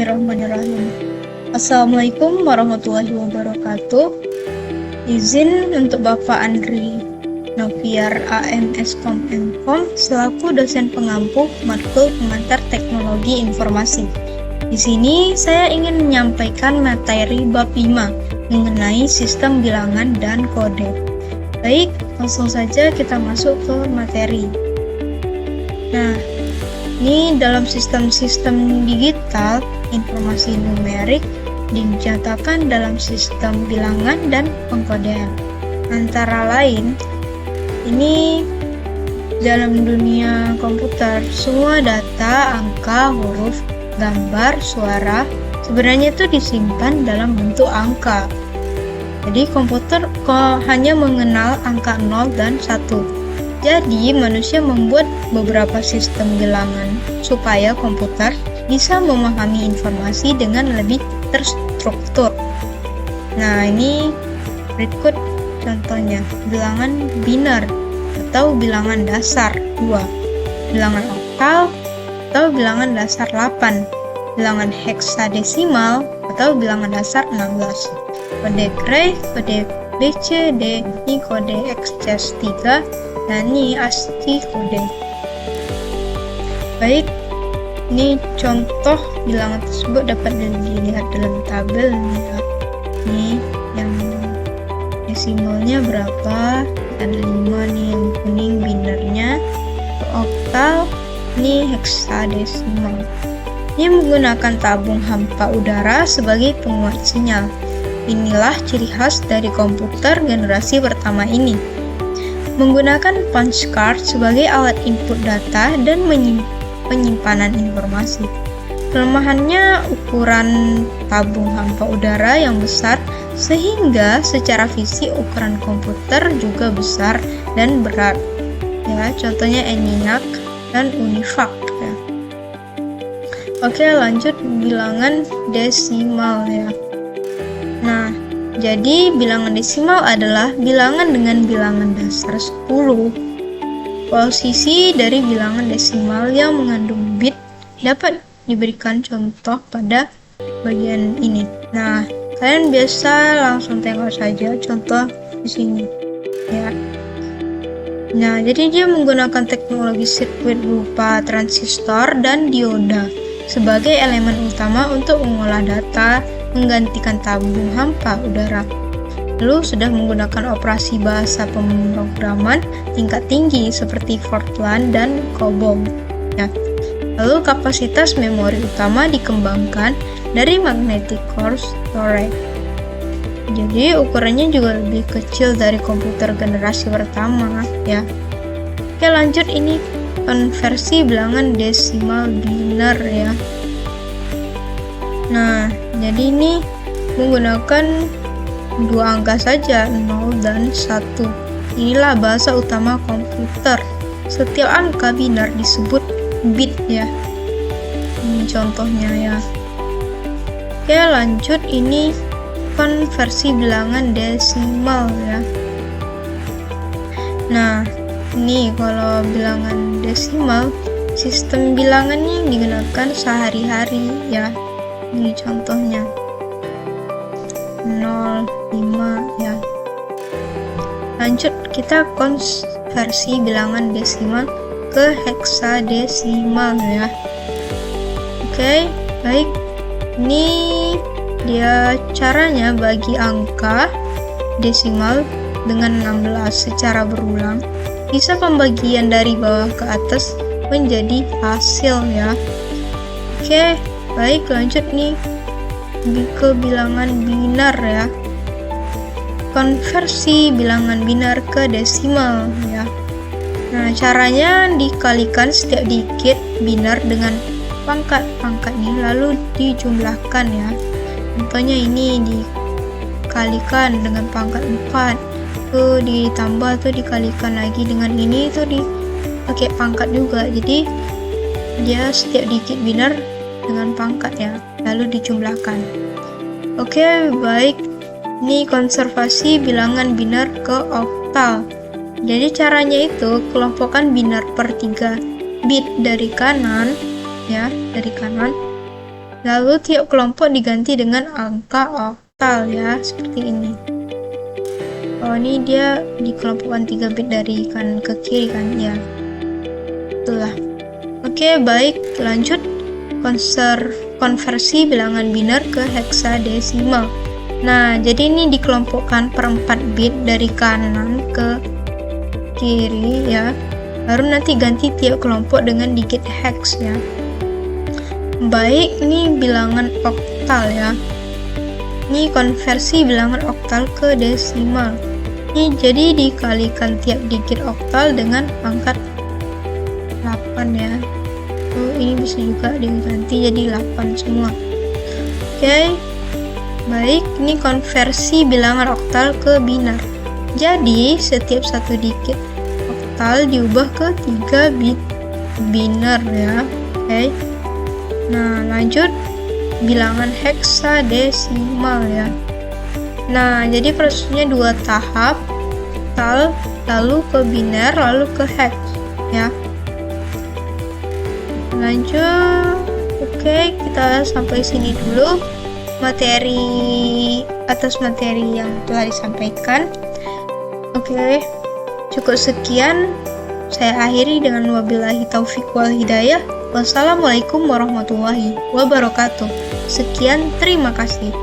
Bismillahirrahmanirrahim. Assalamualaikum warahmatullahi wabarakatuh. Izin untuk Bapak Andri Noviar AM.Skom M.Com selaku dosen pengampu matkul pengantar teknologi informasi. Di sini saya ingin menyampaikan materi bab 5 mengenai sistem bilangan dan kode. Baik, langsung saja kita masuk ke materi. Nah, ini dalam sistem-sistem digital, informasi numerik dinyatakan dalam sistem bilangan dan pengkodean. Antara lain, ini dalam dunia komputer, semua data, angka, huruf, gambar, suara, sebenarnya itu disimpan dalam bentuk angka. Jadi komputer hanya mengenal angka 0 dan 1. Jadi, manusia membuat beberapa sistem bilangan supaya komputer bisa memahami informasi dengan lebih terstruktur. Nah, ini berikut contohnya. Bilangan biner atau bilangan dasar 2, bilangan oktal atau bilangan dasar 8, bilangan heksadesimal atau bilangan dasar 16, kode Gray, kode BCD, ini kode XCS3, dan ini ASCII kode. Baik, ini contoh bilangan tersebut dapat dilihat dalam tabel ya. Ini yang desimalnya berapa, ada 5 nih yang kuning binernya. Oktal, ini heksadesimal. Ini menggunakan tabung hampa udara sebagai penguat sinyal. Inilah ciri khas dari komputer generasi pertama ini. Menggunakan punch card sebagai alat input data dan penyimpanan informasi. Kelemahannya ukuran tabung hampa udara yang besar sehingga secara fisik ukuran komputer juga besar dan berat. Ya, contohnya ENIAC dan UNIVAC ya. Oke, lanjut bilangan desimal ya. Nah, jadi bilangan desimal adalah bilangan dengan bilangan dasar 10. Posisi dari bilangan desimal yang mengandung bit dapat diberikan contoh pada bagian ini. Nah, kalian biasa langsung tengok saja contoh di sini ya. Nah, jadi dia menggunakan teknologi sirkuit berupa transistor dan dioda sebagai elemen utama untuk mengolah data, menggantikan tabung hampa udara. Lalu sudah menggunakan operasi bahasa pemrograman tingkat tinggi seperti Fortran dan COBOL. Ya. Lalu kapasitas memori utama dikembangkan dari magnetic core storage. Jadi ukurannya juga lebih kecil dari komputer generasi pertama ya. Oke, lanjut, ini konversi bilangan desimal biner ya. Nah, jadi ini menggunakan dua angka saja, 0 dan 1. Inilah bahasa utama komputer. Setiap angka biner disebut bit ya. Ini contohnya ya. Oke, lanjut, ini konversi bilangan desimal ya. Nah, ini kalau bilangan desimal, sistem bilangannya digunakan sehari-hari ya. Ini contohnya 0, 5 ya. Lanjut, kita konversi bilangan desimal ke heksadesimal ya. Oke, baik. Ini dia caranya bagi angka desimal dengan 16 secara berulang. Bisa pembagian dari bawah ke atas menjadi hasil ya. Oke, baik, lanjut nih ke bilangan biner ya. Konversi bilangan biner ke desimal ya. Nah, caranya dikalikan setiap digit biner dengan pangkat-pangkatnya lalu dijumlahkan ya. Contohnya ini dikalikan dengan pangkat 4, tuh ditambah tuh dikalikan lagi dengan ini tuh pakai pangkat juga. Jadi dia setiap digit biner dengan pangkat ya, lalu dijumlahkan. Oke, baik. Ini konservasi bilangan biner ke oktal. Jadi caranya itu kelompokkan biner per 3 bit dari kanan ya, dari kanan Lalu tiap kelompok diganti dengan angka oktal ya, seperti ini. Oh, ini dia dikelompokkan 3 bit dari kanan ke kiri kan ya. Itulah. Oke, baik, lanjut. Konversi bilangan biner ke heksadesimal. Nah, jadi ini dikelompokkan per 4 bit dari kanan ke kiri ya. Baru nanti ganti tiap kelompok dengan digit hex ya. Baik, ini bilangan oktal ya. Ini konversi bilangan oktal ke desimal. Ini jadi dikalikan tiap digit oktal dengan pangkat 8 ya. Ini bisa juga diganti jadi 8 semua. Oke. Baik, ini konversi bilangan oktal ke biner. Jadi, setiap satu digit oktal diubah ke 3 bit biner ya. Oke. Nah, lanjut bilangan heksadesimal ya. Nah, jadi prosesnya 2 tahap, oktal, lalu ke biner, lalu ke hex ya. Lanjut. Oke, kita sampai sini dulu atas materi yang telah disampaikan. Oke, cukup sekian. Saya akhiri dengan wabillahi taufik wal hidayah. Wassalamualaikum warahmatullahi wabarakatuh. Sekian, terima kasih.